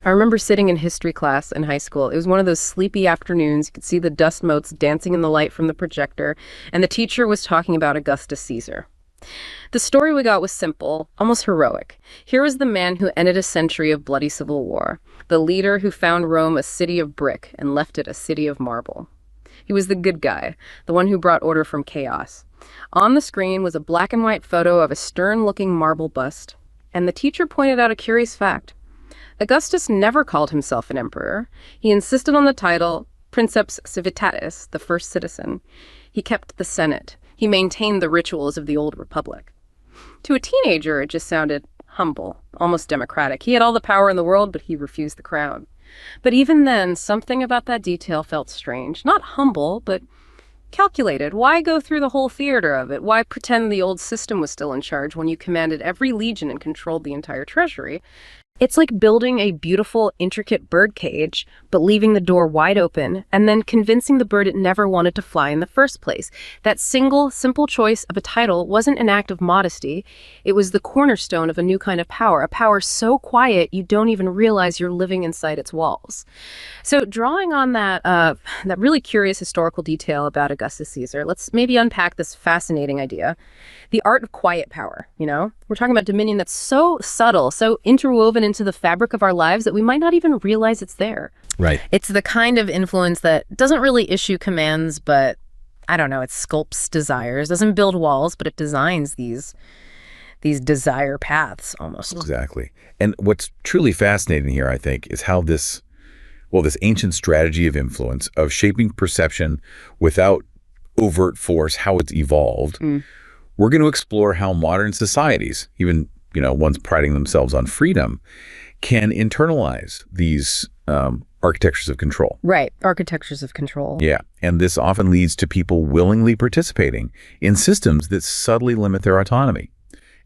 I remember sitting in history class in high school. It was one of those sleepy afternoons. You could see the dust motes dancing in the light from the projector, and the teacher was talking about Augustus Caesar. The story we got was simple, almost heroic. Here was the man who ended a century of bloody civil war, the leader who found Rome a city of brick and left it a city of marble. He was the good guy, the one who brought order from chaos. On the screen was a black and white photo of a stern-looking marble bust, and the teacher pointed out a curious fact. Augustus never called himself an emperor. He insisted on the title Princeps Civitatis, the first citizen. He kept the Senate. He maintained the rituals of the old republic. To a teenager, it just sounded humble, almost democratic. He had all the power in the world, but he refused the crown. But even then, something about that detail felt strange. Not humble, but calculated. Why go through the whole theater of it? Why pretend the old system was still in charge when you commanded every legion and controlled the entire treasury? It's like building a beautiful, intricate bird cage, but leaving the door wide open, and then convincing the bird it never wanted to fly in the first place. That single, simple choice of a title wasn't an act of modesty. It was the cornerstone of a new kind of power, a power so quiet you don't even realize you're living inside its walls. So drawing on that really curious historical detail about Augustus Caesar, let's maybe unpack this fascinating idea. The art of quiet power, We're talking about dominion that's so subtle, so interwoven into the fabric of our lives that we might not even realize it's there. Right. It's the kind of influence that doesn't really issue commands, but I don't know, it sculpts desires, doesn't build walls, but it designs these desire paths almost. Exactly. And what's truly fascinating here, I think, is how this ancient strategy of influence, of shaping perception without overt force, how it's evolved. We're going to explore how modern societies, even ones priding themselves on freedom, can internalize these architectures of control. Right, architectures of control. Yeah, and this often leads to people willingly participating in systems that subtly limit their autonomy.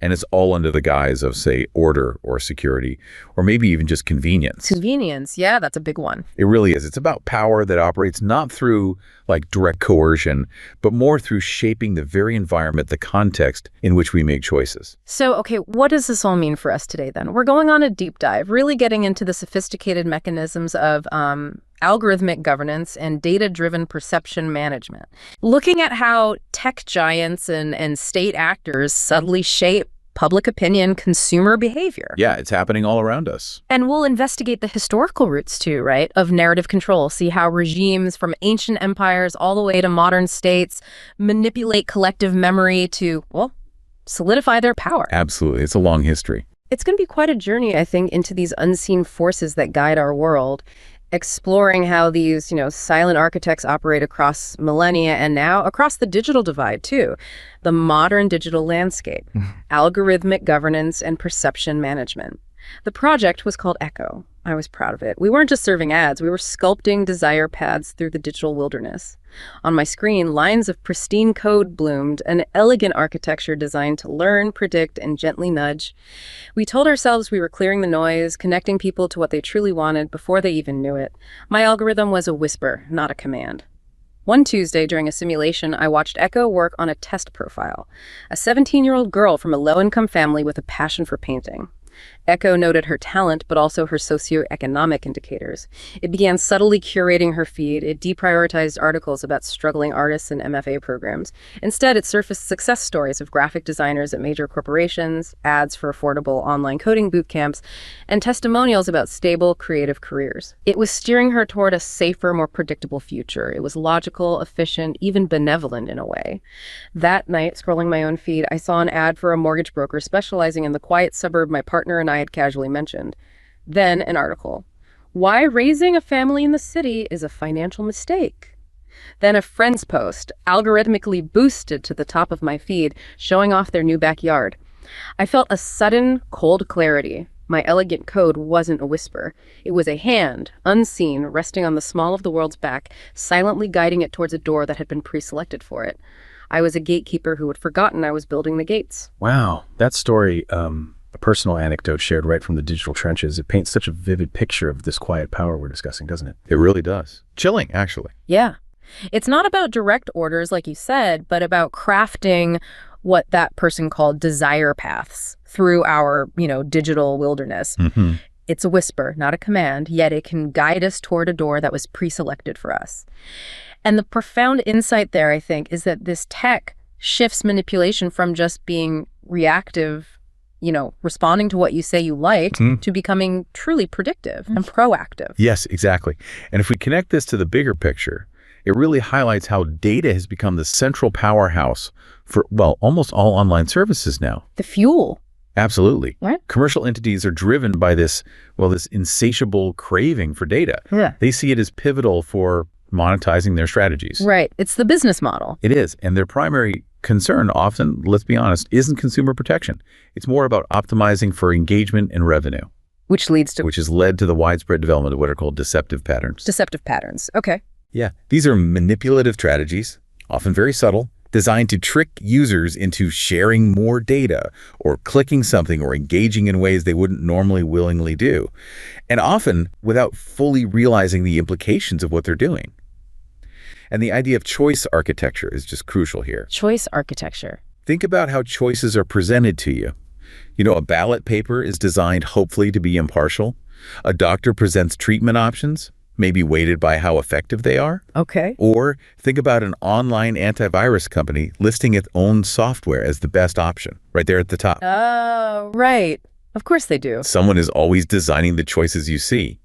And it's all under the guise of, say, order or security, or maybe even just convenience. Convenience, yeah, that's a big one. It really is. It's about power that operates not through direct coercion, but more through shaping the very environment, the context in which we make choices. So, okay, what does this all mean for us today then? We're going on a deep dive, really getting into the sophisticated mechanisms of algorithmic governance and data-driven perception management. Looking at how tech giants and state actors subtly shape public opinion, consumer behavior. Yeah, it's happening all around us. And we'll investigate the historical roots too, right, of narrative control, see how regimes from ancient empires all the way to modern states manipulate collective memory to, solidify their power. Absolutely. It's a long history. It's going to be quite a journey, I think, into these unseen forces that guide our world, exploring how these, silent architects operate across millennia and now across the digital divide, too. The modern digital landscape, algorithmic governance, and perception management. The project was called Echo. I was proud of it. We weren't just serving ads. We were sculpting desire paths through the digital wilderness. On my screen, lines of pristine code bloomed, an elegant architecture designed to learn, predict, and gently nudge. We told ourselves we were clearing the noise, connecting people to what they truly wanted before they even knew it. My algorithm was a whisper, not a command. One Tuesday during a simulation, I watched Echo work on a test profile, a 17-year-old girl from a low-income family with a passion for painting. Echo noted her talent, but also her socioeconomic indicators. It began subtly curating her feed. It deprioritized articles about struggling artists and MFA programs. Instead, it surfaced success stories of graphic designers at major corporations, ads for affordable online coding boot camps, and testimonials about stable, creative careers. It was steering her toward a safer, more predictable future. It was logical, efficient, even benevolent in a way. That night, scrolling my own feed, I saw an ad for a mortgage broker specializing in the quiet suburb my partner and I had casually mentioned. Then an article. Why raising a family in the city is a financial mistake. Then a friend's post, algorithmically boosted to the top of my feed, showing off their new backyard. I felt a sudden, cold clarity. My elegant code wasn't a whisper. It was a hand, unseen, resting on the small of the world's back, silently guiding it towards a door that had been pre-selected for it. I was a gatekeeper who had forgotten I was building the gates. Wow, that story, a personal anecdote shared right from the digital trenches. It paints such a vivid picture of this quiet power we're discussing, doesn't it? It really does. Chilling, actually. Yeah. It's not about direct orders, like you said, but about crafting what that person called desire paths through our, digital wilderness. It's a whisper, not a command, yet it can guide us toward a door that was pre-selected for us. And the profound insight there, I think, is that this tech shifts manipulation from just being reactive, responding to what you say you like, to becoming truly predictive and proactive. Yes, exactly. And if we connect this to the bigger picture, it really highlights how data has become the central powerhouse for, well, almost all online services now. The fuel. Absolutely. Right. Commercial entities are driven by this insatiable craving for data. Yeah. They see it as pivotal for monetizing their strategies. Right. It's the business model. It is. And their primary concern often, let's be honest, isn't consumer protection. It's more about optimizing for engagement and revenue. Which has led to the widespread development of what are called deceptive patterns. Deceptive patterns. Okay. Yeah. These are manipulative strategies, often very subtle, designed to trick users into sharing more data or clicking something or engaging in ways they wouldn't normally willingly do, and often without fully realizing the implications of what they're doing. And the idea of choice architecture is just crucial here. Choice architecture. Think about how choices are presented to you. A ballot paper is designed hopefully to be impartial. A doctor presents treatment options, maybe weighted by how effective they are. Okay. Or think about an online antivirus company listing its own software as the best option, right there at the top. Oh, right. Of course they do. Someone is always designing the choices you see.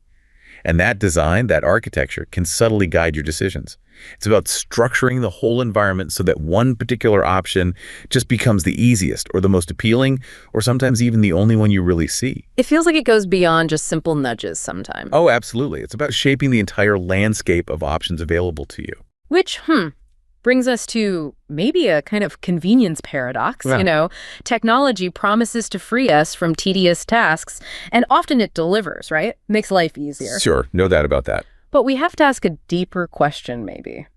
And that design, that architecture, can subtly guide your decisions. It's about structuring the whole environment so that one particular option just becomes the easiest or the most appealing, or sometimes even the only one you really see. It feels like it goes beyond just simple nudges sometimes. Oh, absolutely. It's about shaping the entire landscape of options available to you. Which, brings us to maybe a kind of convenience paradox. Yeah. Technology promises to free us from tedious tasks, and often it delivers, right? Makes life easier. Sure, no doubt about that. But we have to ask a deeper question, maybe.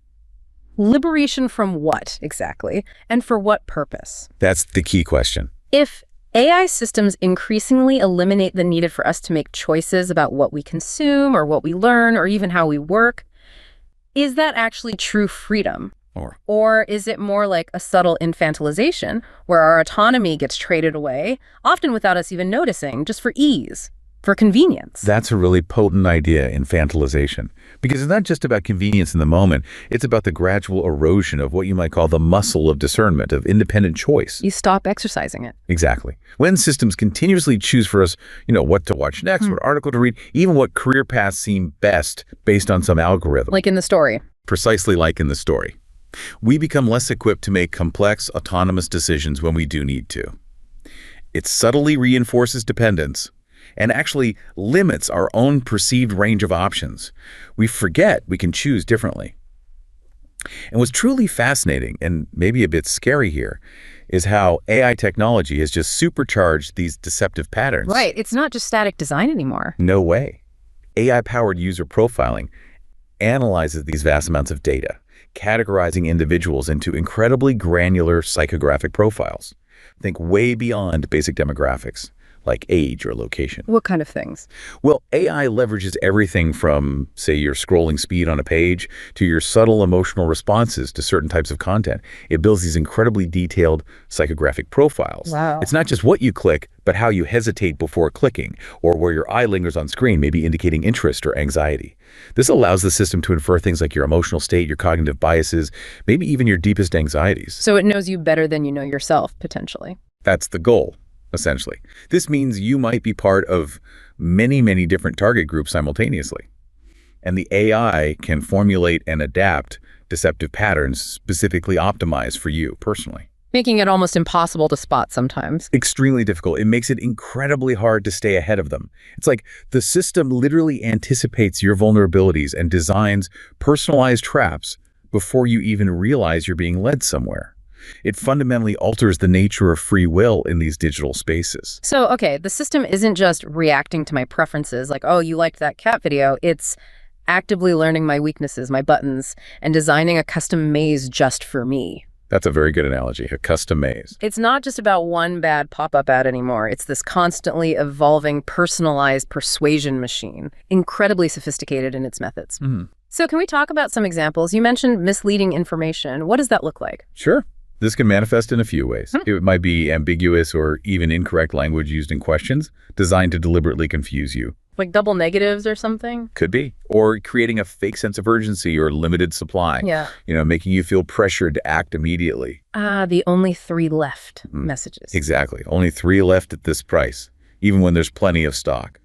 Liberation from what, exactly? And for what purpose? That's the key question. If AI systems increasingly eliminate the need for us to make choices about what we consume or what we learn or even how we work, is that actually true freedom? Or is it more like a subtle infantilization where our autonomy gets traded away, often without us even noticing, just for ease, for convenience? That's a really potent idea, infantilization. Because it's not just about convenience in the moment, it's about the gradual erosion of what you might call the muscle of discernment, of independent choice. You stop exercising it. Exactly. When systems continuously choose for us, what to watch next, what article to read, even what career paths seem best based on some algorithm. Like in the story. Precisely like in the story. We become less equipped to make complex, autonomous decisions when we do need to. It subtly reinforces dependence and actually limits our own perceived range of options. We forget we can choose differently. And what's truly fascinating, and maybe a bit scary here, is how AI technology has just supercharged these deceptive patterns. Right. It's not just static design anymore. No way. AI-powered user profiling analyzes these vast amounts of data, categorizing individuals into incredibly granular psychographic profiles. Think way beyond basic demographics, like age or location. What kind of things? Well, AI leverages everything from, say, your scrolling speed on a page to your subtle emotional responses to certain types of content. It builds these incredibly detailed psychographic profiles. Wow. It's not just what you click, but how you hesitate before clicking, or where your eye lingers on screen, maybe indicating interest or anxiety. This allows the system to infer things like your emotional state, your cognitive biases, maybe even your deepest anxieties. So it knows you better than you know yourself, potentially. That's the goal, essentially. This means you might be part of many, many different target groups simultaneously. And the AI can formulate and adapt deceptive patterns specifically optimized for you personally. Making it almost impossible to spot sometimes. Extremely difficult. It makes it incredibly hard to stay ahead of them. It's like the system literally anticipates your vulnerabilities and designs personalized traps before you even realize you're being led somewhere. It fundamentally alters the nature of free will in these digital spaces. So, okay, the system isn't just reacting to my preferences, like, oh, you liked that cat video. It's actively learning my weaknesses, my buttons, and designing a custom maze just for me. That's a very good analogy, a custom maze. It's not just about one bad pop-up ad anymore. It's this constantly evolving, personalized persuasion machine, incredibly sophisticated in its methods. Mm-hmm. So can we talk about some examples? You mentioned misleading information. What does that look like? Sure. This can manifest in a few ways. It might be ambiguous or even incorrect language used in questions designed to deliberately confuse you Like double negatives or something? Could be. Or creating a fake sense of urgency or limited supply. Yeah. Making you feel pressured to act immediately. The only 3 left messages. Exactly. Only 3 left at this price, even when there's plenty of stock.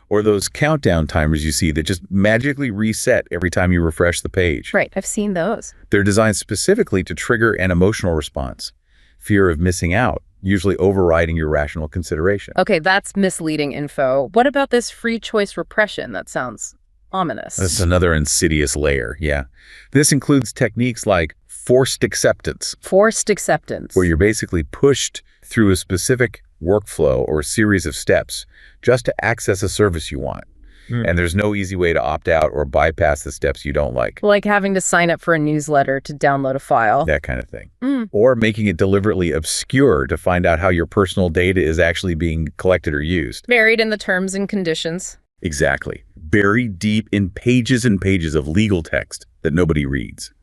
Or those countdown timers you see that just magically reset every time you refresh the page. Right, I've seen those. They're designed specifically to trigger an emotional response, fear of missing out, usually overriding your rational consideration. Okay, that's misleading info. What about this free choice repression? That sounds ominous. That's another insidious layer, yeah. This includes techniques like forced acceptance. Forced acceptance. Where you're basically pushed through a specific workflow or series of steps just to access a service you want. And there's no easy way to opt out or bypass the steps you don't like. Like having to sign up for a newsletter to download a file. That kind of thing. Or making it deliberately obscure to find out how your personal data is actually being collected or used. Buried in the terms and conditions. Exactly. Buried deep in pages and pages of legal text that nobody reads.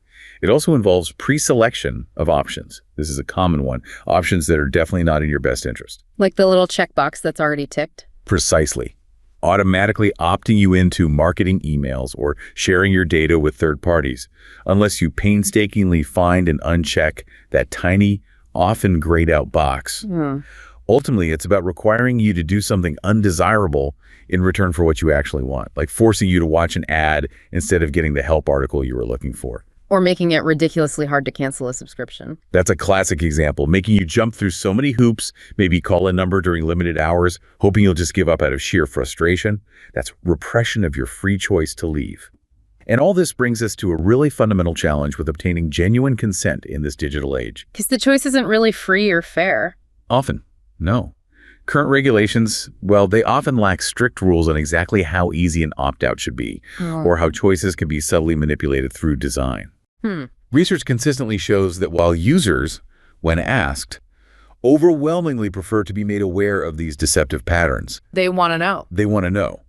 It also involves pre-selection of options. This is a common one. Options that are definitely not in your best interest. Like the little checkbox that's already ticked? Precisely. Automatically opting you into marketing emails or sharing your data with third parties, unless you painstakingly find and uncheck that tiny, often grayed out box. Ultimately, it's about requiring you to do something undesirable in return for what you actually want, like forcing you to watch an ad instead of getting the help article you were looking for. Or making it ridiculously hard to cancel a subscription. That's a classic example, making you jump through so many hoops, maybe call a number during limited hours, hoping you'll just give up out of sheer frustration. That's repression of your free choice to leave. And all this brings us to a really fundamental challenge with obtaining genuine consent in this digital age. Because the choice isn't really free or fair. Often, no. Current regulations, well, they often lack strict rules on exactly how easy an opt-out should be, or how choices can be subtly manipulated through design. Research consistently shows that while users, when asked, overwhelmingly prefer to be made aware of these deceptive patterns. They want to know. They want to know.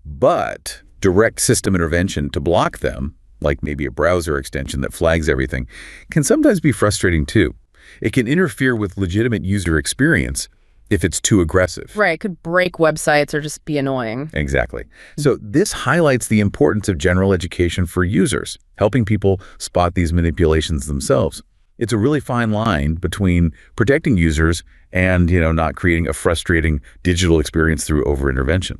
But direct system intervention to block them, like maybe a browser extension that flags everything, can sometimes be frustrating too. It can interfere with legitimate user experience if it's too aggressive. Right, it could break websites or just be annoying. Exactly. So this highlights the importance of general education for users, helping people spot these manipulations themselves. It's a really fine line between protecting users and, not creating a frustrating digital experience through over-intervention.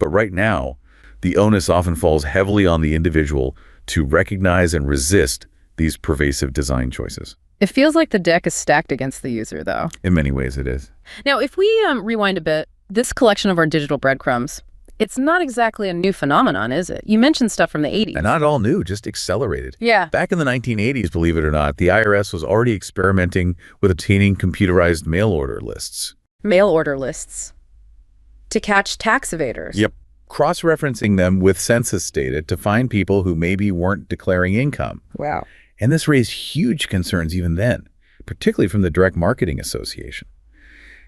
But right now, the onus often falls heavily on the individual to recognize and resist these pervasive design choices. It feels like the deck is stacked against the user, though. In many ways, it is. Now, if we rewind a bit, this collection of our digital breadcrumbs, it's not exactly a new phenomenon, is it? You mentioned stuff from the 80s. And not all new, just accelerated. Yeah. Back in the 1980s, believe it or not, the IRS was already experimenting with obtaining computerized mail order lists. Mail order lists. To catch tax evaders. Yep. Cross-referencing them with census data to find people who maybe weren't declaring income. Wow. And this raised huge concerns even then, particularly from the Direct Marketing Association.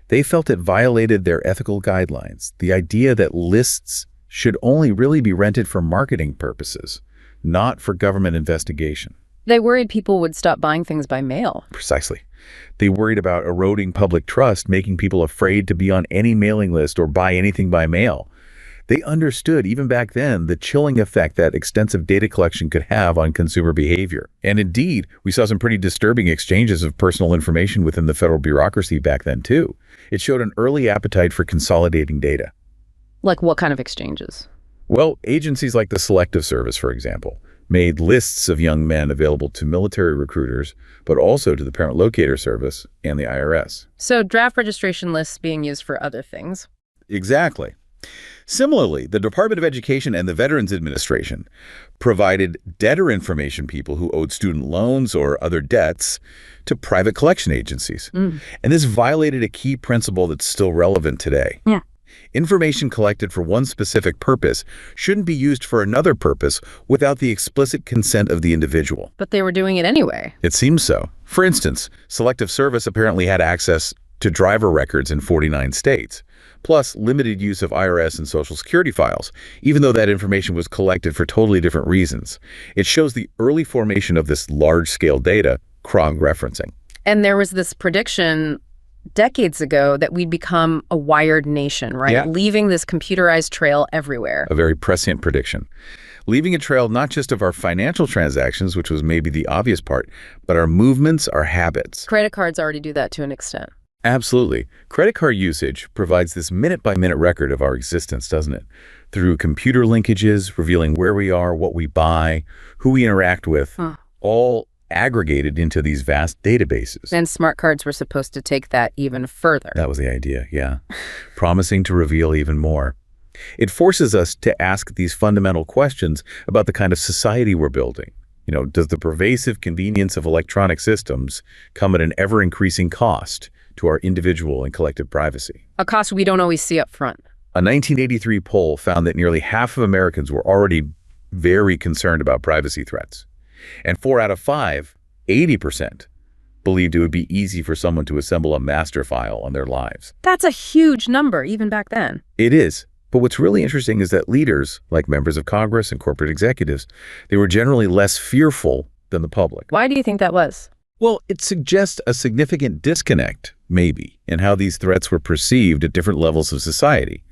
They felt it violated their ethical guidelines, the idea that lists should only really be rented for marketing purposes, not for government investigation. They worried people would stop buying things by mail. Precisely. They worried about eroding public trust, making people afraid to be on any mailing list or buy anything by mail. They understood, even back then, the chilling effect that extensive data collection could have on consumer behavior. And indeed, we saw some pretty disturbing exchanges of personal information within the federal bureaucracy back then, too. It showed an early appetite for consolidating data. Like what kind of exchanges? Well, agencies like the Selective Service, for example, made lists of young men available to military recruiters, but also to the Parent Locator Service and the IRS. So draft registration lists being used for other things. Exactly. Similarly, the Department of Education and the Veterans Administration provided debtor information people who owed student loans or other debts to private collection agencies. And this violated a key principle that's still relevant today. Yeah. Information collected for one specific purpose shouldn't be used for another purpose without the explicit consent of the individual. But they were doing it anyway. It seems so. For instance, Selective Service apparently had access to driver records in 49 states, plus limited use of IRS and Social Security files, even though that information was collected for totally different reasons. It shows the early formation of this large-scale data, cross-referencing. And there was this prediction decades ago that we'd become a wired nation, right? Yeah. Leaving this computerized trail everywhere. A very prescient prediction. Leaving a trail not just of our financial transactions, which was maybe the obvious part, but our movements, our habits. Credit cards already do that to an extent. Absolutely. Credit card usage provides this minute-by-minute record of our existence, doesn't it? Through computer linkages, revealing where we are, what we buy, who we interact with, all aggregated into these vast databases. And smart cards were supposed to take that even further. That was the idea, yeah. Promising to reveal even more. It forces us to ask these fundamental questions about the kind of society we're building. Does the pervasive convenience of electronic systems come at an ever-increasing cost to our individual and collective privacy? A cost we don't always see up front. A 1983 poll found that nearly half of Americans were already very concerned about privacy threats. And 4 out of 5, 80%, believed it would be easy for someone to assemble a master file on their lives. That's a huge number, even back then. It is. But what's really interesting is that leaders, like members of Congress and corporate executives, they were generally less fearful than the public. Why do you think that was? Well, it suggests a significant disconnect, maybe, in how these threats were perceived at different levels of society.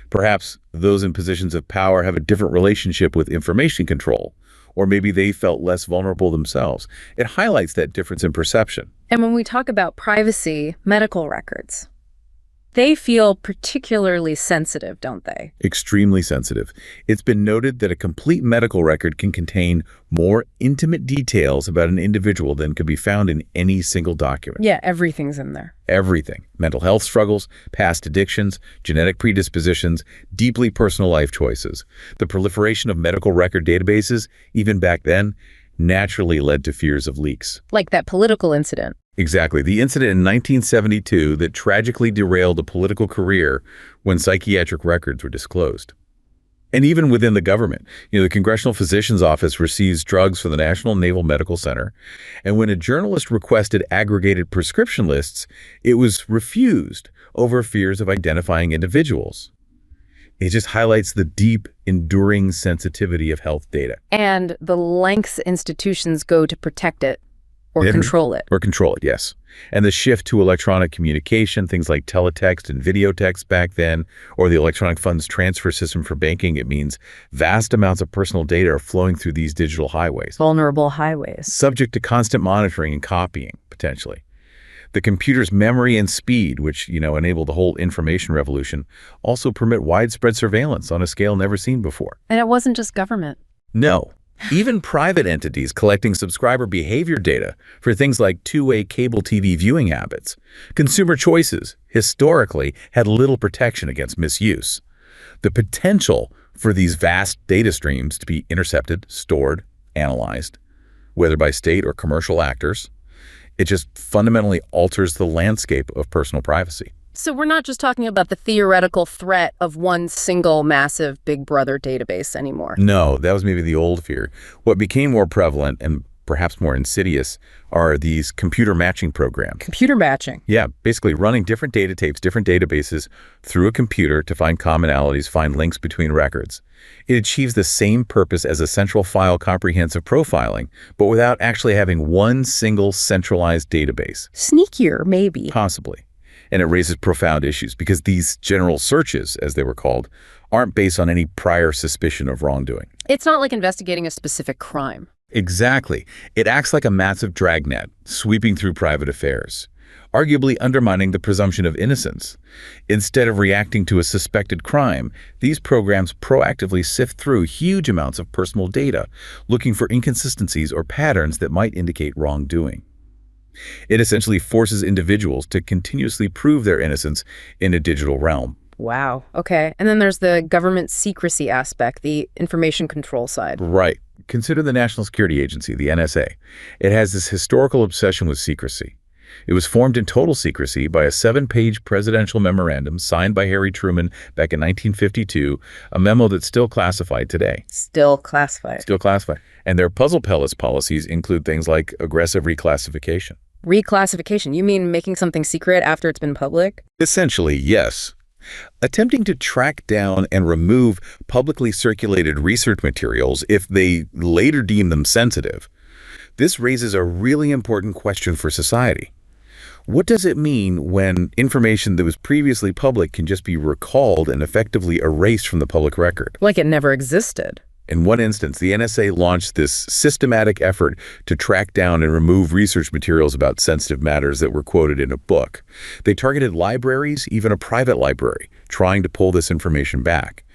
Perhaps those in positions of power have a different relationship with information control, or maybe they felt less vulnerable themselves. It highlights that difference in perception. And when we talk about privacy, medical records, they feel particularly sensitive, don't they? Extremely sensitive. It's been noted that a complete medical record can contain more intimate details about an individual than could be found in any single document. Yeah, everything's in there. Everything. Mental health struggles, past addictions, genetic predispositions, deeply personal life choices. The proliferation of medical record databases, even back then, naturally led to fears of leaks. Like that political incident. Exactly. The incident in 1972 that tragically derailed a political career when psychiatric records were disclosed. And even within the government, the Congressional Physician's Office receives drugs for the National Naval Medical Center. And when a journalist requested aggregated prescription lists, it was refused over fears of identifying individuals. It just highlights the deep, enduring sensitivity of health data. And the lengths institutions go to protect it. Or control it. Or control it, yes. And the shift to electronic communication, things like teletext and video text back then, or the electronic funds transfer system for banking, it means vast amounts of personal data are flowing through these digital highways. Vulnerable highways. Subject to constant monitoring and copying, potentially. The computer's memory and speed, which, enable the whole information revolution, also permit widespread surveillance on a scale never seen before. And it wasn't just government. No. Even private entities collecting subscriber behavior data for things like two-way cable TV viewing habits. Consumer choices, historically, had little protection against misuse. The potential for these vast data streams to be intercepted, stored, analyzed, whether by state or commercial actors, it just fundamentally alters the landscape of personal privacy. So we're not just talking about the theoretical threat of one single massive Big Brother database anymore. No, that was maybe the old fear. What became more prevalent and perhaps more insidious are these computer matching programs. Computer matching? Yeah, basically running different data tapes, different databases through a computer to find commonalities, find links between records. It achieves the same purpose as a central file comprehensive profiling, but without actually having one single centralized database. Sneakier, maybe. Possibly. And it raises profound issues because these general searches, as they were called, aren't based on any prior suspicion of wrongdoing. It's not like investigating a specific crime. Exactly. It acts like a massive dragnet, sweeping through private affairs, arguably undermining the presumption of innocence. Instead of reacting to a suspected crime, these programs proactively sift through huge amounts of personal data, looking for inconsistencies or patterns that might indicate wrongdoing. It essentially forces individuals to continuously prove their innocence in a digital realm. Wow. Okay. And then there's the government secrecy aspect, the information control side. Right. Consider the National Security Agency, the NSA. It has this historical obsession with secrecy. It was formed in total secrecy by a 7-page presidential memorandum signed by Harry Truman back in 1952, a memo that's still classified today. Still classified. Still classified. And their puzzle palace policies include things like aggressive reclassification. Reclassification? You mean making something secret after it's been public? Essentially, yes. Attempting to track down and remove publicly circulated research materials if they later deem them sensitive. This raises a really important question for society. What does it mean when information that was previously public can just be recalled and effectively erased from the public record? Like it never existed. In one instance, the NSA launched this systematic effort to track down and remove research materials about sensitive matters that were quoted in a book. They targeted libraries, even a private library, trying to pull this information back.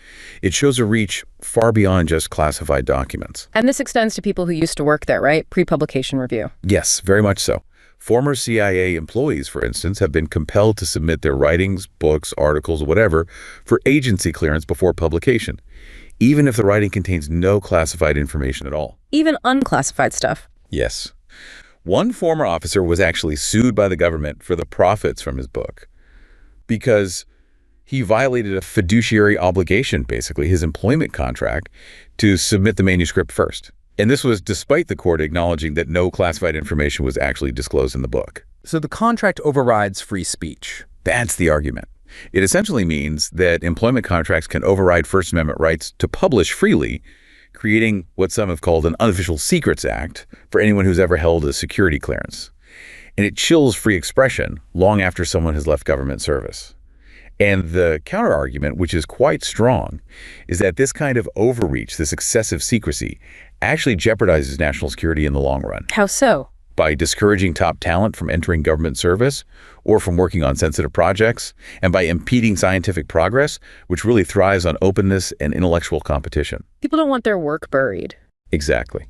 It shows a reach far beyond just classified documents. And this extends to people who used to work there, right? Pre-publication review. Yes, very much so. Former CIA employees, for instance, have been compelled to submit their writings, books, articles, whatever, for agency clearance before publication, even if the writing contains no classified information at all. Even unclassified stuff. Yes. One former officer was actually sued by the government for the profits from his book because he violated a fiduciary obligation, basically, his employment contract, to submit the manuscript first. And this was despite the court acknowledging that no classified information was actually disclosed in the book. So the contract overrides free speech. That's the argument. It essentially means that employment contracts can override First Amendment rights to publish freely, creating what some have called an unofficial secrets act for anyone who's ever held a security clearance. And it chills free expression long after someone has left government service. And the counterargument, which is quite strong, is that this kind of overreach, this excessive secrecy, actually jeopardizes national security in the long run. How so? By discouraging top talent from entering government service or from working on sensitive projects, and by impeding scientific progress, which really thrives on openness and intellectual competition. People don't want their work buried. Exactly.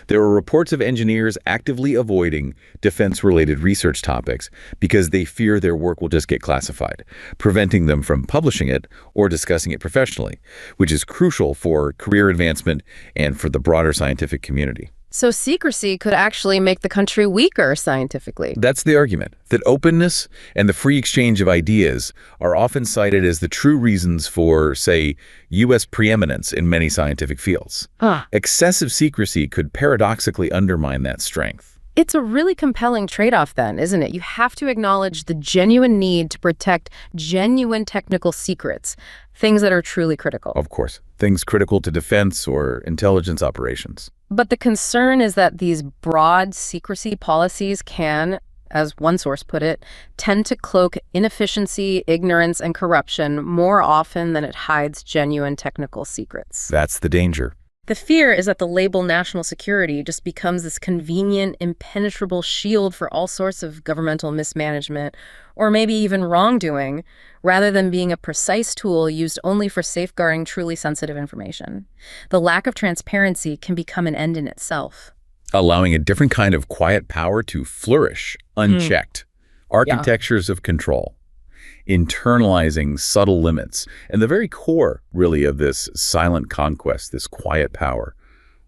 There are reports of engineers actively avoiding defense-related research topics because they fear their work will just get classified, preventing them from publishing it or discussing it professionally, which is crucial for career advancement and for the broader scientific community. So secrecy could actually make the country weaker scientifically. That's the argument, that openness and the free exchange of ideas are often cited as the true reasons for, say, U.S. preeminence in many scientific fields. Excessive secrecy could paradoxically undermine that strength. It's a really compelling trade-off then, isn't it? You have to acknowledge the genuine need to protect genuine technical secrets, things that are truly critical. Of course, things critical to defense or intelligence operations. But the concern is that these broad secrecy policies can, as one source put it, tend to cloak inefficiency, ignorance, and corruption more often than it hides genuine technical secrets. That's the danger. The fear is that the label national security just becomes this convenient, impenetrable shield for all sorts of governmental mismanagement, or maybe even wrongdoing, rather than being a precise tool used only for safeguarding truly sensitive information. The lack of transparency can become an end in itself. Allowing a different kind of quiet power to flourish, unchecked. Architectures of control. Internalizing subtle limits. And the very core, really, of this silent conquest, this quiet power,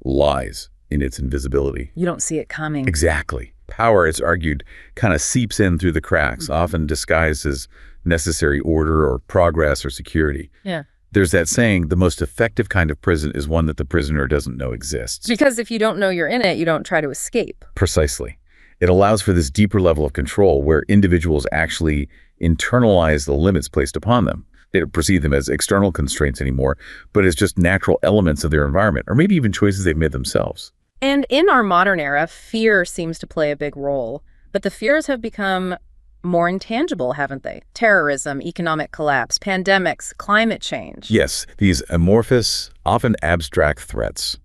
lies in its invisibility. You don't see it coming. Exactly. Power, it's argued, kind of seeps in through the cracks, often disguised as necessary order or progress or security. Yeah. There's that saying, the most effective kind of prison is one that the prisoner doesn't know exists. Because if you don't know you're in it, you don't try to escape. Precisely. It allows for this deeper level of control where individuals actually internalize the limits placed upon them. They don't perceive them as external constraints anymore, but as just natural elements of their environment, or maybe even choices they've made themselves. And in our modern era, fear seems to play a big role. But the fears have become more intangible, haven't they? Terrorism, economic collapse, pandemics, climate change. Yes, these amorphous, often abstract threats.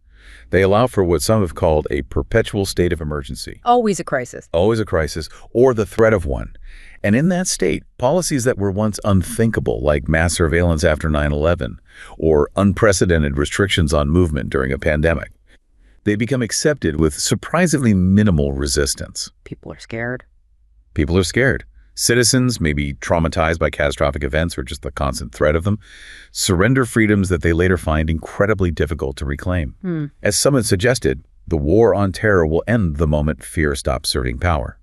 They allow for what some have called a perpetual state of emergency. Always a crisis. Always a crisis, or the threat of one. And in that state, policies that were once unthinkable, like mass surveillance after 9/11, or unprecedented restrictions on movement during a pandemic, they become accepted with surprisingly minimal resistance. People are scared. People are scared. Citizens may be traumatized by catastrophic events or just the constant threat of them, surrender freedoms that they later find incredibly difficult to reclaim. As some have suggested, the war on terror will end the moment fear stops serving power.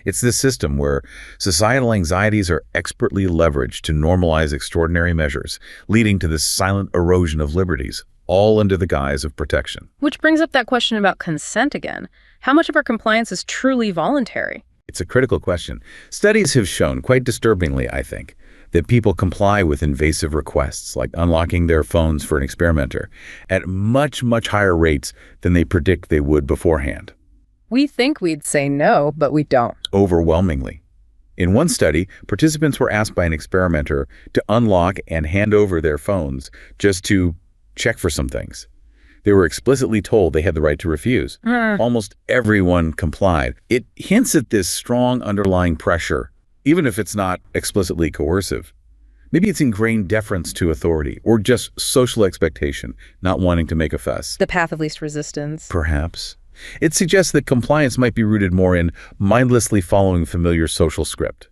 It's this system where societal anxieties are expertly leveraged to normalize extraordinary measures, leading to this silent erosion of liberties, all under the guise of protection. Which brings up that question about consent again. How much of our compliance is truly voluntary? It's a critical question. Studies have shown, quite disturbingly, I think, that people comply with invasive requests, like unlocking their phones for an experimenter, at much, much higher rates than they predict they would beforehand. We think we'd say no, but we don't. Overwhelmingly. In one study, participants were asked by an experimenter to unlock and hand over their phones just to check for some things. They were explicitly told they had the right to refuse. Almost everyone complied. It hints at this strong underlying pressure, even if it's not explicitly coercive. Maybe it's ingrained deference to authority or just social expectation, not wanting to make a fuss. The path of least resistance. Perhaps. It suggests that compliance might be rooted more in mindlessly following familiar social script.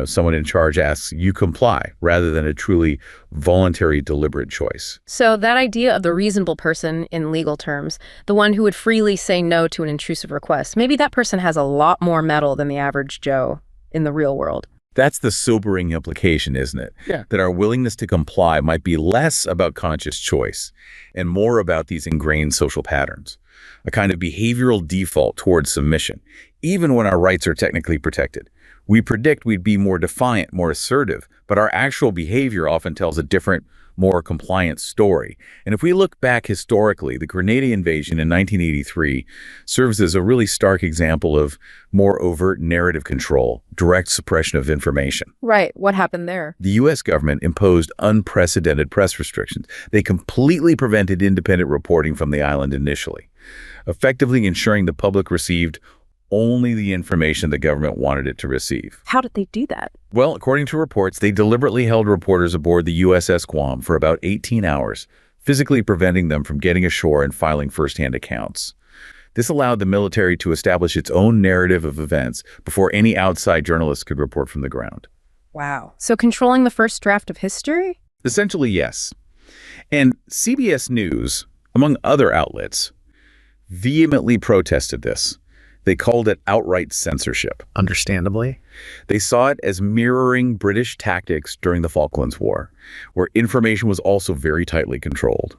Someone in charge asks, you comply, rather than a truly voluntary, deliberate choice. So that idea of the reasonable person in legal terms, the one who would freely say no to an intrusive request, maybe that person has a lot more mettle than the average Joe in the real world. That's the sobering implication, isn't it? Yeah. That our willingness to comply might be less about conscious choice and more about these ingrained social patterns, a kind of behavioral default towards submission, even when our rights are technically protected. We predict we'd be more defiant, more assertive, but our actual behavior often tells a different, more compliant story. And if we look back historically, the Grenada invasion in 1983 serves as a really stark example of more overt narrative control, direct suppression of information. Right. What happened there? The U.S. government imposed unprecedented press restrictions. They completely prevented independent reporting from the island initially, effectively ensuring the public received only the information the government wanted it to receive. How did they do that? Well, according to reports, they deliberately held reporters aboard the USS Guam for about 18 hours, physically preventing them from getting ashore and filing firsthand accounts. This allowed the military to establish its own narrative of events before any outside journalists could report from the ground. Wow. So controlling the first draft of history? Essentially, yes. And CBS News, among other outlets, vehemently protested this. They called it outright censorship. Understandably. They saw it as mirroring British tactics during the Falklands War, where information was also very tightly controlled.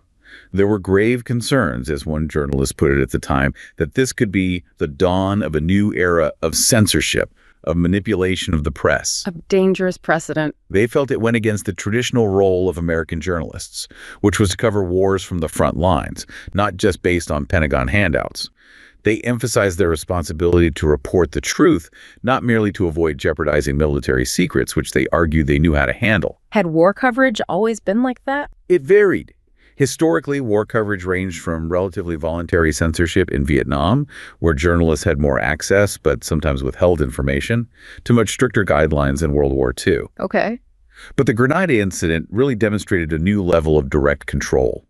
There were grave concerns, as one journalist put it at the time, that this could be the dawn of a new era of censorship, of manipulation of the press. A dangerous precedent. They felt it went against the traditional role of American journalists, which was to cover wars from the front lines, not just based on Pentagon handouts. They emphasized their responsibility to report the truth, not merely to avoid jeopardizing military secrets, which they argued they knew how to handle. Had war coverage always been like that? It varied. Historically, war coverage ranged from relatively voluntary censorship in Vietnam, where journalists had more access but sometimes withheld information, to much stricter guidelines in World War II. Okay. But the Grenada incident really demonstrated a new level of direct control.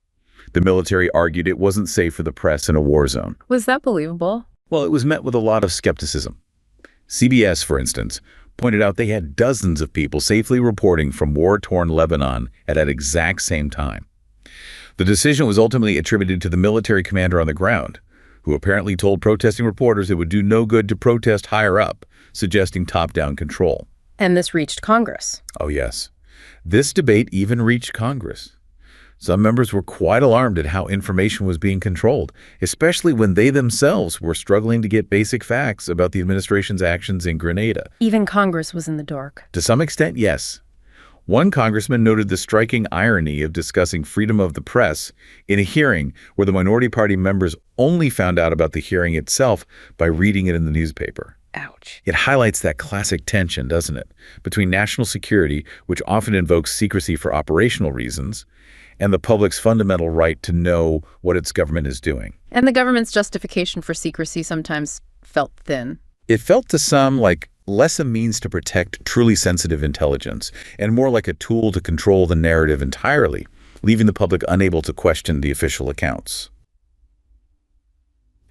The military argued it wasn't safe for the press in a war zone. Was that believable? Well, it was met with a lot of skepticism. CBS, for instance, pointed out they had dozens of people safely reporting from war-torn Lebanon at that exact same time. The decision was ultimately attributed to the military commander on the ground, who apparently told protesting reporters it would do no good to protest higher up, suggesting top-down control. And this reached Congress. Oh, yes. This debate even reached Congress. Some members were quite alarmed at how information was being controlled, especially when they themselves were struggling to get basic facts about the administration's actions in Grenada. Even Congress was in the dark. To some extent, yes. One congressman noted the striking irony of discussing freedom of the press in a hearing where the minority party members only found out about the hearing itself by reading it in the newspaper. Ouch. It highlights that classic tension, doesn't it, between national security, which often invokes secrecy for operational reasons, and the public's fundamental right to know what its government is doing. And the government's justification for secrecy sometimes felt thin. It felt to some like less a means to protect truly sensitive intelligence and more like a tool to control the narrative entirely, leaving the public unable to question the official accounts.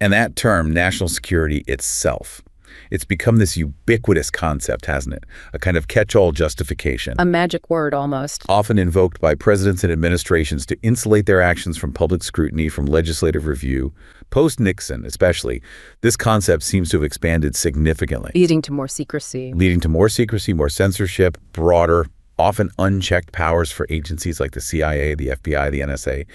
And that term, national security itself, it's become this ubiquitous concept, hasn't it? A kind of catch-all justification. A magic word, almost. Often invoked by presidents and administrations to insulate their actions from public scrutiny, from legislative review. Post-Nixon, especially, this concept seems to have expanded significantly. Leading to more secrecy. Leading to more secrecy, more censorship, broader, often unchecked powers for agencies like the CIA, the FBI, the NSA.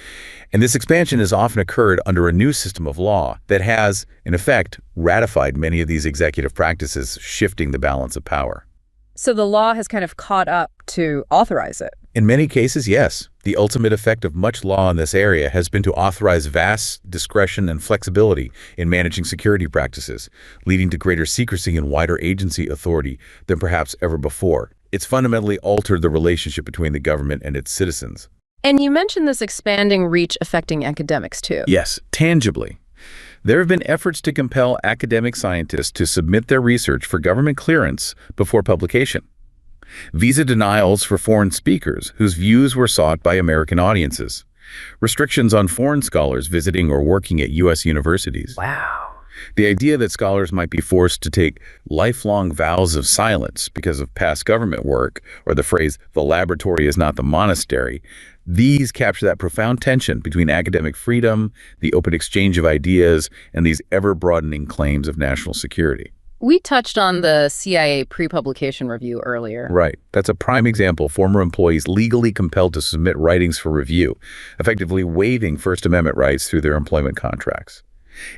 And this expansion has often occurred under a new system of law that has, in effect, ratified many of these executive practices, shifting the balance of power. So the law has kind of caught up to authorize it. In many cases, yes. The ultimate effect of much law in this area has been to authorize vast discretion and flexibility in managing security practices, leading to greater secrecy and wider agency authority than perhaps ever before. It's fundamentally altered the relationship between the government and its citizens. And you mentioned this expanding reach affecting academics, too. Yes, tangibly. There have been efforts to compel academic scientists to submit their research for government clearance before publication. Visa denials for foreign speakers whose views were sought by American audiences. Restrictions on foreign scholars visiting or working at U.S. universities. Wow. The idea that scholars might be forced to take lifelong vows of silence because of past government work, or the phrase, "the laboratory is not the monastery," these capture that profound tension between academic freedom, the open exchange of ideas, and these ever-broadening claims of national security. We touched on the CIA pre-publication review earlier. Right. That's a prime example. Former employees legally compelled to submit writings for review, effectively waiving First Amendment rights through their employment contracts.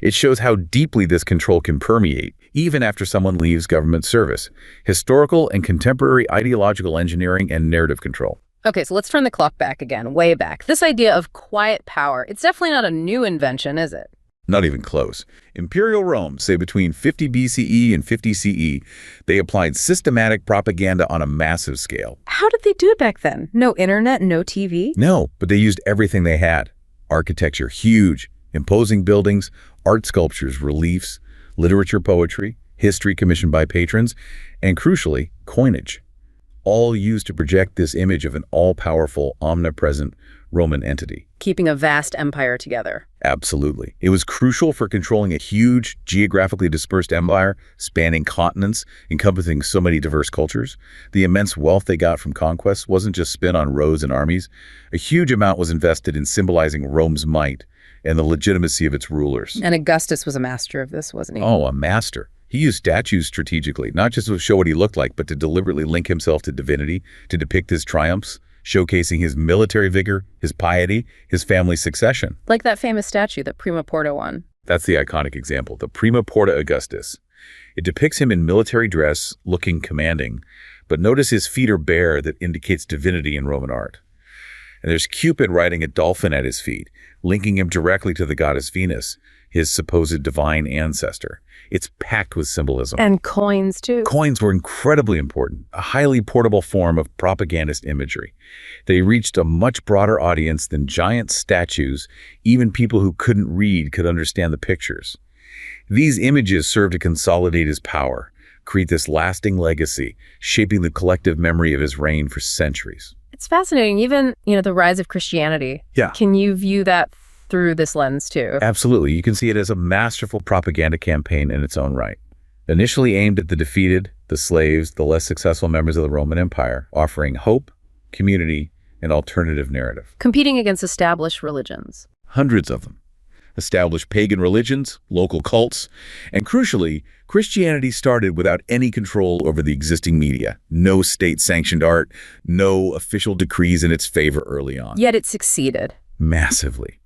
It shows how deeply this control can permeate, even after someone leaves government service. Historical and contemporary ideological engineering and narrative control. Okay, so let's turn the clock back again, way back. This idea of quiet power, it's definitely not a new invention, is it? Not even close. Imperial Rome, say between 50 BCE and 50 CE, they applied systematic propaganda on a massive scale. How did they do it back then? No internet, no TV? No, but they used everything they had. Architecture, huge, imposing buildings, art sculptures, reliefs, literature, poetry, history commissioned by patrons, and crucially, coinage. All used to project this image of an all-powerful, omnipresent Roman entity. Keeping a vast empire together. Absolutely. It was crucial for controlling a huge, geographically dispersed empire spanning continents, encompassing so many diverse cultures. The immense wealth they got from conquest wasn't just spent on roads and armies. A huge amount was invested in symbolizing Rome's might and the legitimacy of its rulers. And Augustus was a master of this, wasn't he? Oh, a master. He used statues strategically, not just to show what he looked like, but to deliberately link himself to divinity, to depict his triumphs, showcasing his military vigor, his piety, his family succession. Like that famous statue that Prima Porta won. That's the iconic example, the Prima Porta Augustus. It depicts him in military dress, looking commanding, but notice his feet are bare, that indicates divinity in Roman art. And there's Cupid riding a dolphin at his feet, linking him directly to the goddess Venus, his supposed divine ancestor. It's packed with symbolism. And coins, too. Coins were incredibly important, a highly portable form of propagandist imagery. They reached a much broader audience than giant statues. Even people who couldn't read could understand the pictures. These images served to consolidate his power, create this lasting legacy, shaping the collective memory of his reign for centuries. It's fascinating. Even, the rise of Christianity. Yeah. Can you view that through this lens, too? Absolutely. You can see it as a masterful propaganda campaign in its own right. Initially aimed at the defeated, the slaves, the less successful members of the Roman Empire, offering hope, community, and alternative narrative. Competing against established religions. Hundreds of them. Established pagan religions, local cults, and crucially, Christianity started without any control over the existing media. No state-sanctioned art, no official decrees in its favor early on. Yet it succeeded. Massively.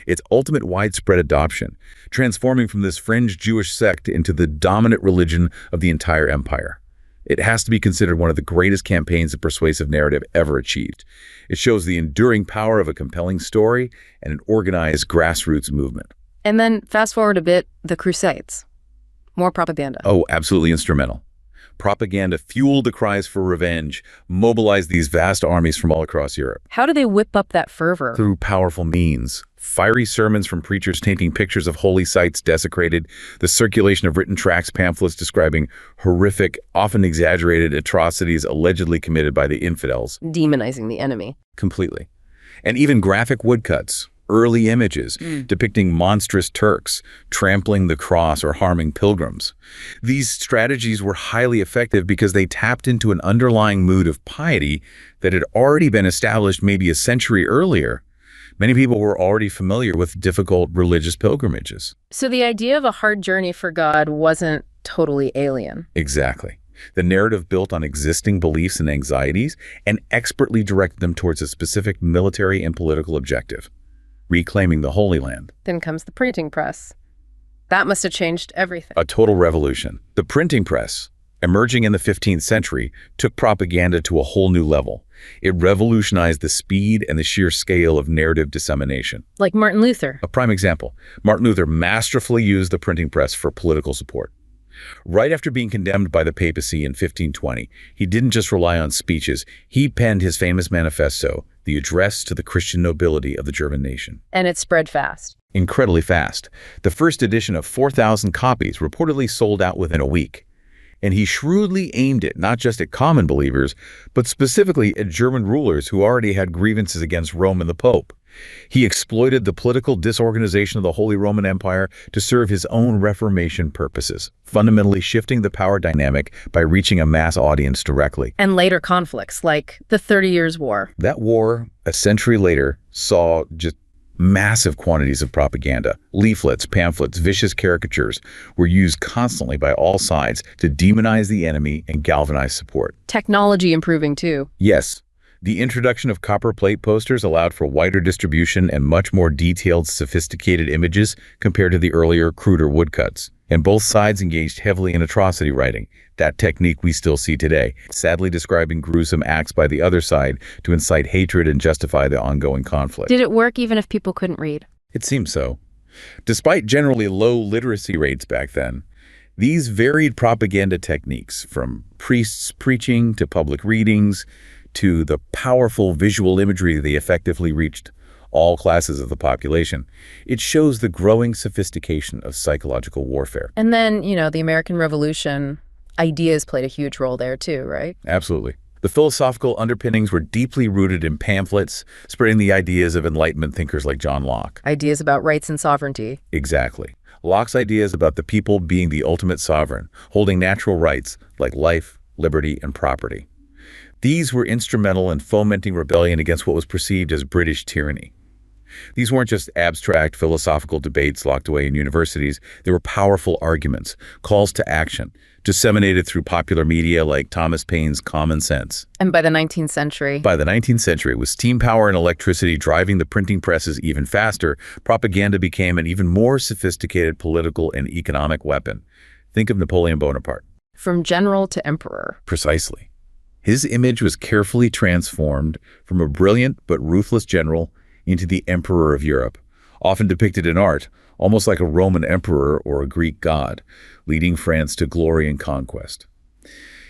Its ultimate widespread adoption, transforming from this fringe Jewish sect into the dominant religion of the entire empire. It has to be considered one of the greatest campaigns of persuasive narrative ever achieved. It shows the enduring power of a compelling story and an organized grassroots movement. And then fast forward a bit, the Crusades. More propaganda. Oh, absolutely instrumental. Propaganda fueled the cries for revenge, mobilized these vast armies from all across Europe. How do they whip up that fervor? Through powerful means. Fiery sermons from preachers painting pictures of holy sites desecrated, the circulation of written tracts, pamphlets describing horrific, often exaggerated atrocities allegedly committed by the infidels. Demonizing the enemy. Completely. And even graphic woodcuts, early images depicting monstrous Turks trampling the cross or harming pilgrims. These strategies were highly effective because they tapped into an underlying mood of piety that had already been established maybe a century earlier. Many people were already familiar with difficult religious pilgrimages. So the idea of a hard journey for God wasn't totally alien. Exactly. The narrative built on existing beliefs and anxieties and expertly directed them towards a specific military and political objective, reclaiming the Holy Land. Then comes the printing press. That must have changed everything. A total revolution. The printing press, emerging in the 15th century, took propaganda to a whole new level. It revolutionized the speed and the sheer scale of narrative dissemination. Like Martin Luther. A prime example, Martin Luther masterfully used the printing press for political support. Right after being condemned by the papacy in 1520, he didn't just rely on speeches. He penned his famous manifesto, the Address to the Christian Nobility of the German Nation. And it spread fast. Incredibly fast. The first edition of 4,000 copies reportedly sold out within a week. And he shrewdly aimed it not just at common believers, but specifically at German rulers who already had grievances against Rome and the Pope. He exploited the political disorganization of the Holy Roman Empire to serve his own Reformation purposes, fundamentally shifting the power dynamic by reaching a mass audience directly. And later conflicts, like the 30 Years' War. That war, a century later, saw just massive quantities of propaganda. Leaflets, pamphlets, vicious caricatures were used constantly by all sides to demonize the enemy and galvanize support. Technology improving too. Yes. The introduction of copper plate posters allowed for wider distribution and much more detailed, sophisticated images compared to the earlier, cruder woodcuts. And both sides engaged heavily in atrocity writing, that technique we still see today, sadly describing gruesome acts by the other side to incite hatred and justify the ongoing conflict. Did it work even if people couldn't read? It seems so. Despite generally low literacy rates back then, these varied propaganda techniques, from priests preaching to public readings, to the powerful visual imagery they effectively reached all classes of the population, it shows the growing sophistication of psychological warfare. And then, the American Revolution, ideas played a huge role there too, right? Absolutely. The philosophical underpinnings were deeply rooted in pamphlets, spreading the ideas of Enlightenment thinkers like John Locke. Ideas about rights and sovereignty. Exactly. Locke's ideas about the people being the ultimate sovereign, holding natural rights like life, liberty, and property. These were instrumental in fomenting rebellion against what was perceived as British tyranny. These weren't just abstract philosophical debates locked away in universities. They were powerful arguments, calls to action, disseminated through popular media like Thomas Paine's Common Sense. And by the 19th century? By the 19th century, with steam power and electricity driving the printing presses even faster, propaganda became an even more sophisticated political and economic weapon. Think of Napoleon Bonaparte. From general to emperor. Precisely. His image was carefully transformed from a brilliant but ruthless general into the emperor of Europe, often depicted in art, almost like a Roman emperor or a Greek god, leading France to glory and conquest.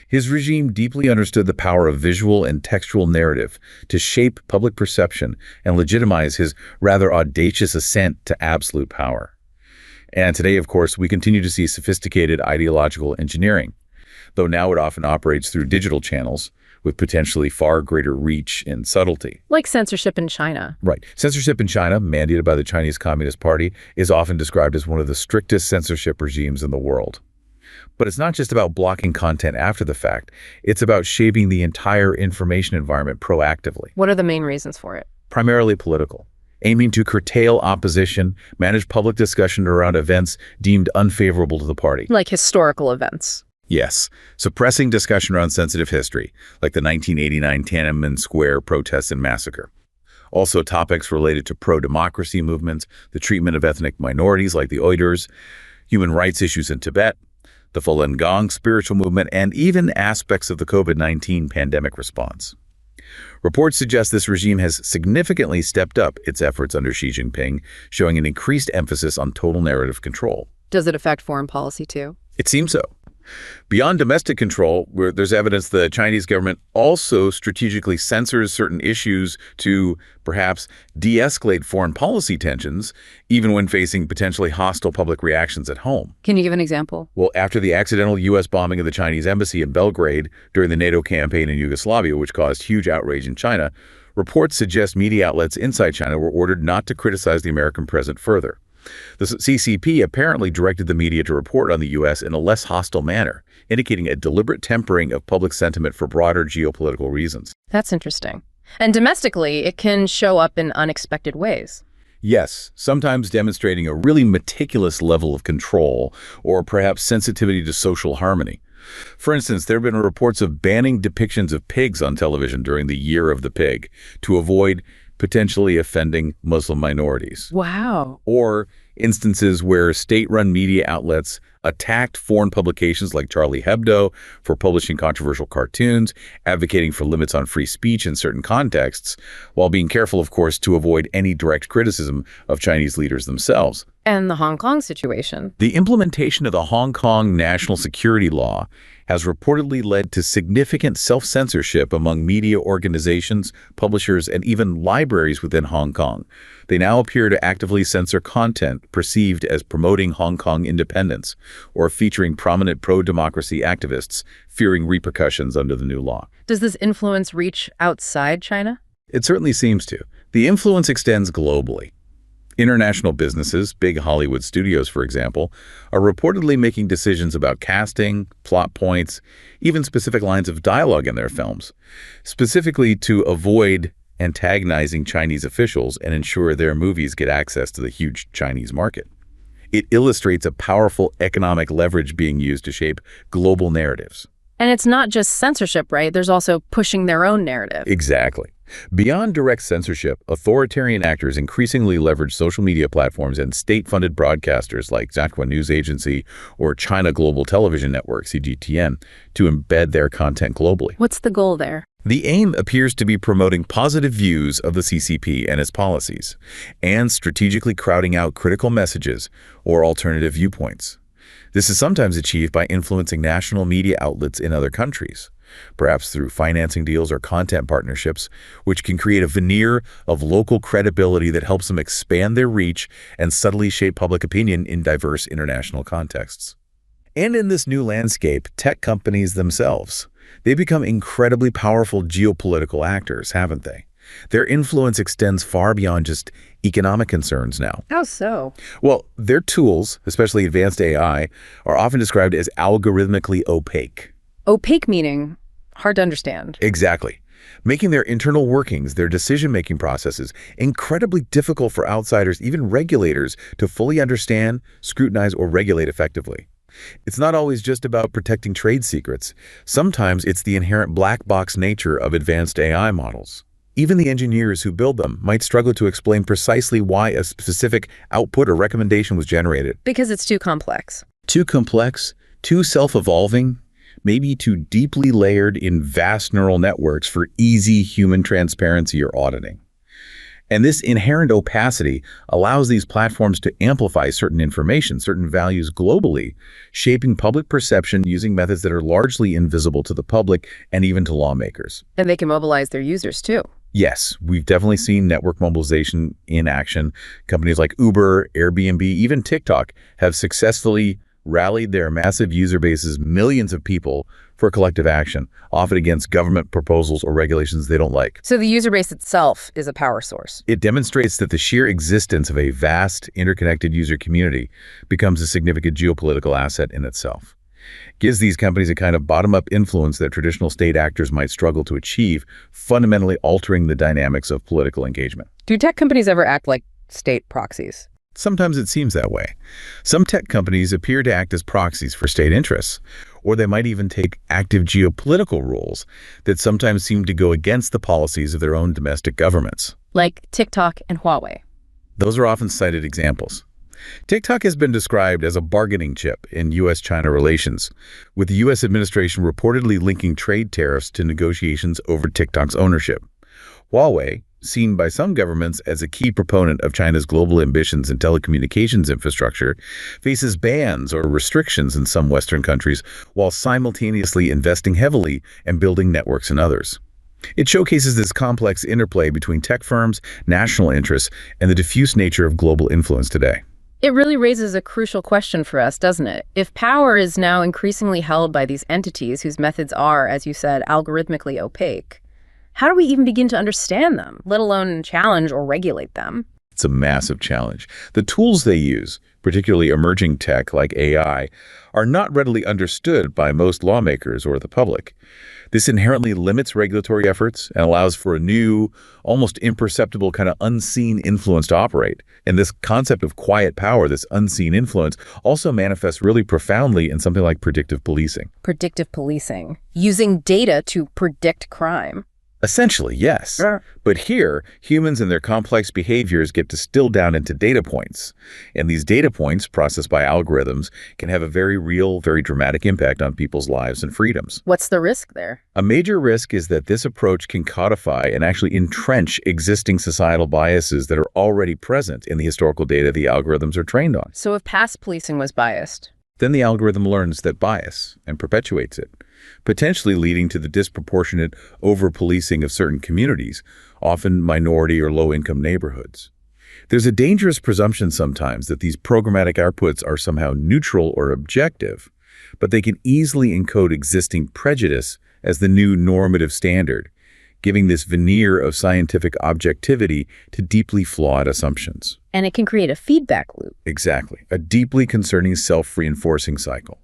His regime deeply understood the power of visual and textual narrative to shape public perception and legitimize his rather audacious ascent to absolute power. And today, of course, we continue to see sophisticated ideological engineering, though now it often operates through digital channels with potentially far greater reach and subtlety. Like censorship in China. Right. Censorship in China, mandated by the Chinese Communist Party, is often described as one of the strictest censorship regimes in the world. But it's not just about blocking content after the fact. It's about shaping the entire information environment proactively. What are the main reasons for it? Primarily political, aiming to curtail opposition, manage public discussion around events deemed unfavorable to the party. Like historical events. Yes, suppressing discussion around sensitive history, like the 1989 Tiananmen Square protests and massacre. Also topics related to pro-democracy movements, the treatment of ethnic minorities like the Uyghurs, human rights issues in Tibet, the Falun Gong spiritual movement, and even aspects of the COVID-19 pandemic response. Reports suggest this regime has significantly stepped up its efforts under Xi Jinping, showing an increased emphasis on total narrative control. Does it affect foreign policy too? It seems so. Beyond domestic control, where there's evidence the Chinese government also strategically censors certain issues to perhaps de-escalate foreign policy tensions, even when facing potentially hostile public reactions at home. Can you give an example? Well, after the accidental U.S. bombing of the Chinese embassy in Belgrade during the NATO campaign in Yugoslavia, which caused huge outrage in China, reports suggest media outlets inside China were ordered not to criticize the American president further. The CCP apparently directed the media to report on the U.S. in a less hostile manner, indicating a deliberate tempering of public sentiment for broader geopolitical reasons. That's interesting. And domestically, it can show up in unexpected ways. Yes, sometimes demonstrating a really meticulous level of control or perhaps sensitivity to social harmony. For instance, there have been reports of banning depictions of pigs on television during the Year of the Pig to avoid potentially offending Muslim minorities. Wow. Or instances where state-run media outlets attacked foreign publications like Charlie Hebdo for publishing controversial cartoons, advocating for limits on free speech in certain contexts, while being careful, of course, to avoid any direct criticism of Chinese leaders themselves. And the Hong Kong situation. The implementation of the Hong Kong national security law has reportedly led to significant self-censorship among media organizations, publishers, and even libraries within Hong Kong. They now appear to actively censor content perceived as promoting Hong Kong independence or featuring prominent pro-democracy activists, fearing repercussions under the new law. Does this influence reach outside China? It certainly seems to. The influence extends globally. International businesses, big Hollywood studios, for example, are reportedly making decisions about casting, plot points, even specific lines of dialogue in their films, specifically to avoid antagonizing Chinese officials and ensure their movies get access to the huge Chinese market. It illustrates a powerful economic leverage being used to shape global narratives. And it's not just censorship, right? There's also pushing their own narrative. Exactly. Beyond direct censorship, authoritarian actors increasingly leverage social media platforms and state-funded broadcasters like Xinhua News Agency or China Global Television Network, CGTN, to embed their content globally. What's the goal there? The aim appears to be promoting positive views of the CCP and its policies, and strategically crowding out critical messages or alternative viewpoints. This is sometimes achieved by influencing national media outlets in other countries, perhaps through financing deals or content partnerships, which can create a veneer of local credibility that helps them expand their reach and subtly shape public opinion in diverse international contexts. And in this new landscape, tech companies themselves, they become incredibly powerful geopolitical actors, haven't they? Their influence extends far beyond just economic concerns now. How so? Well, their tools, especially advanced AI, are often described as algorithmically opaque. Opaque meaning hard to understand. Exactly. Making their internal workings, their decision-making processes, incredibly difficult for outsiders, even regulators, to fully understand, scrutinize, or regulate effectively. It's not always just about protecting trade secrets. Sometimes it's the inherent black box nature of advanced AI models. Even the engineers who build them might struggle to explain precisely why a specific output or recommendation was generated. Because it's too complex. Too complex, too self-evolving, maybe too deeply layered in vast neural networks for easy human transparency or auditing. And this inherent opacity allows these platforms to amplify certain information, certain values globally, shaping public perception using methods that are largely invisible to the public and even to lawmakers. And they can mobilize their users too. Yes, we've definitely seen network mobilization in action. Companies like Uber, Airbnb, even TikTok have successfully rallied their massive user bases, millions of people, for collective action, often against government proposals or regulations they don't like. So the user base itself is a power source. It demonstrates that the sheer existence of a vast, interconnected user community becomes a significant geopolitical asset in itself. It gives these companies a kind of bottom-up influence that traditional state actors might struggle to achieve, fundamentally altering the dynamics of political engagement. Do tech companies ever act like state proxies? Sometimes it seems that way. Some tech companies appear to act as proxies for state interests, or they might even take active geopolitical roles that sometimes seem to go against the policies of their own domestic governments. Like TikTok and Huawei. Those are often cited examples. TikTok has been described as a bargaining chip in U.S.-China relations, with the U.S. administration reportedly linking trade tariffs to negotiations over TikTok's ownership. Huawei, seen by some governments as a key proponent of China's global ambitions in telecommunications infrastructure, faces bans or restrictions in some Western countries while simultaneously investing heavily and building networks in others. It showcases this complex interplay between tech firms, national interests, and the diffuse nature of global influence today. It really raises a crucial question for us, doesn't it? If power is now increasingly held by these entities whose methods are, as you said, algorithmically opaque, how do we even begin to understand them, let alone challenge or regulate them? It's a massive challenge. The tools they use, particularly emerging tech like AI, are not readily understood by most lawmakers or the public. This inherently limits regulatory efforts and allows for a new, almost imperceptible kind of unseen influence to operate. And this concept of quiet power, this unseen influence, also manifests really profoundly in something like predictive policing. Predictive policing, using data to predict crime. Essentially, yes. Yeah. But here, humans and their complex behaviors get distilled down into data points. And these data points, processed by algorithms, can have a very real, very dramatic impact on people's lives and freedoms. What's the risk there? A major risk is that this approach can codify and actually entrench existing societal biases that are already present in the historical data the algorithms are trained on. So if past policing was biased, Then the algorithm learns that bias and perpetuates it, potentially leading to the disproportionate over-policing of certain communities, often minority or low-income neighborhoods. There's a dangerous presumption sometimes that these programmatic outputs are somehow neutral or objective, but they can easily encode existing prejudice as the new normative standard, giving this veneer of scientific objectivity to deeply flawed assumptions. and it can create a feedback loop. Exactly. A deeply concerning self-reinforcing cycle.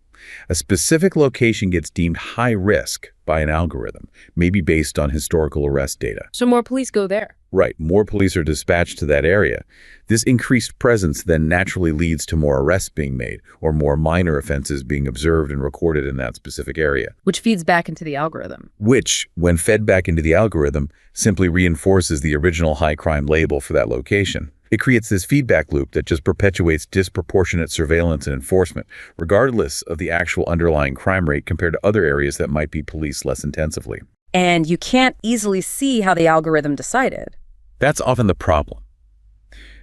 A specific location gets deemed high risk by an algorithm, maybe based on historical arrest data. So more police go there. Right, more police are dispatched to that area. This increased presence then naturally leads to more arrests being made, or more minor offenses being observed and recorded in that specific area. Which feeds back into the algorithm. Which, when fed back into the algorithm, simply reinforces the original high crime label for that location. It creates this feedback loop that just perpetuates disproportionate surveillance and enforcement, regardless of the actual underlying crime rate compared to other areas that might be policed less intensively. And you can't easily see how the algorithm decided. That's often the problem.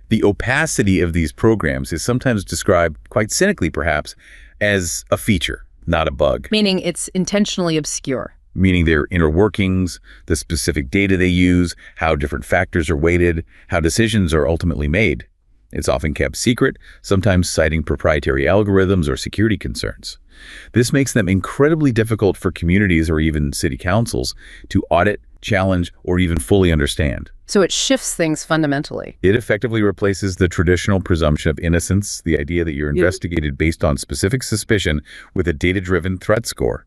The opacity of these programs is sometimes described, quite cynically perhaps, as a feature, not a bug. Meaning it's intentionally obscure. Meaning their inner workings, the specific data they use, how different factors are weighted, how decisions are ultimately made. It's often kept secret, sometimes citing proprietary algorithms or security concerns. This makes them incredibly difficult for communities or even city councils to audit, challenge, or even fully understand. So it shifts things fundamentally. It effectively replaces the traditional presumption of innocence, the idea that you're investigated based on specific suspicion, with a data-driven threat score.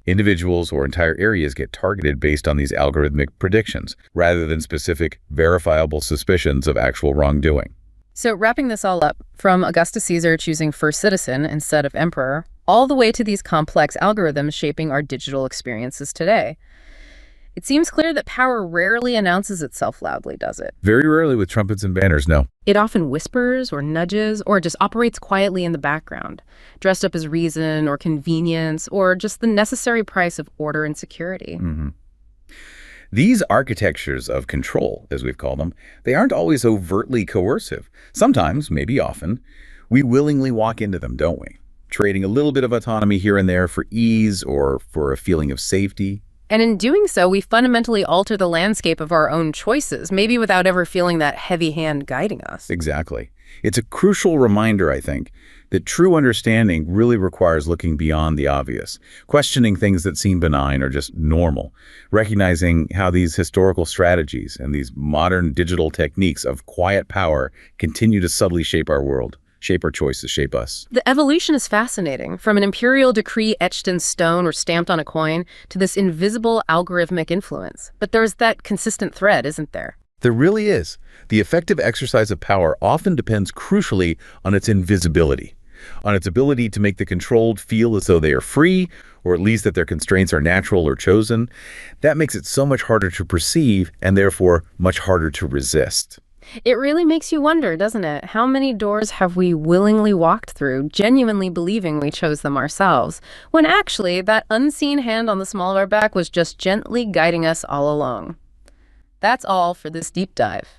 Individuals or entire areas get targeted based on these algorithmic predictions, rather than specific, verifiable suspicions of actual wrongdoing. So wrapping this all up, from Augustus Caesar choosing first citizen instead of emperor, all the way to these complex algorithms shaping our digital experiences today. It seems clear that power rarely announces itself loudly, does it? Very rarely with trumpets and banners, no. It often whispers or nudges or just operates quietly in the background, dressed up as reason or convenience or just the necessary price of order and security. These architectures of control, as we've called them, they aren't always overtly coercive. Sometimes, maybe often, we willingly walk into them, don't we? Trading a little bit of autonomy here and there for ease or for a feeling of safety. And in doing so, we fundamentally alter the landscape of our own choices, maybe without ever feeling that heavy hand guiding us. Exactly. It's a crucial reminder, I think, that true understanding really requires looking beyond the obvious, questioning things that seem benign or just normal, recognizing how these historical strategies and these modern digital techniques of quiet power continue to subtly shape our world, shape our choices, shape us. The evolution is fascinating, from an imperial decree etched in stone or stamped on a coin to this invisible algorithmic influence. But there's that consistent thread, isn't there? There really is. The effective exercise of power often depends crucially on its invisibility, on its ability to make the controlled feel as though they are free, or at least that their constraints are natural or chosen. That makes it so much harder to perceive and therefore much harder to resist. It really makes you wonder, doesn't it? How many doors have we willingly walked through, genuinely believing we chose them ourselves, when actually that unseen hand on the small of our back was just gently guiding us all along? That's all for this deep dive.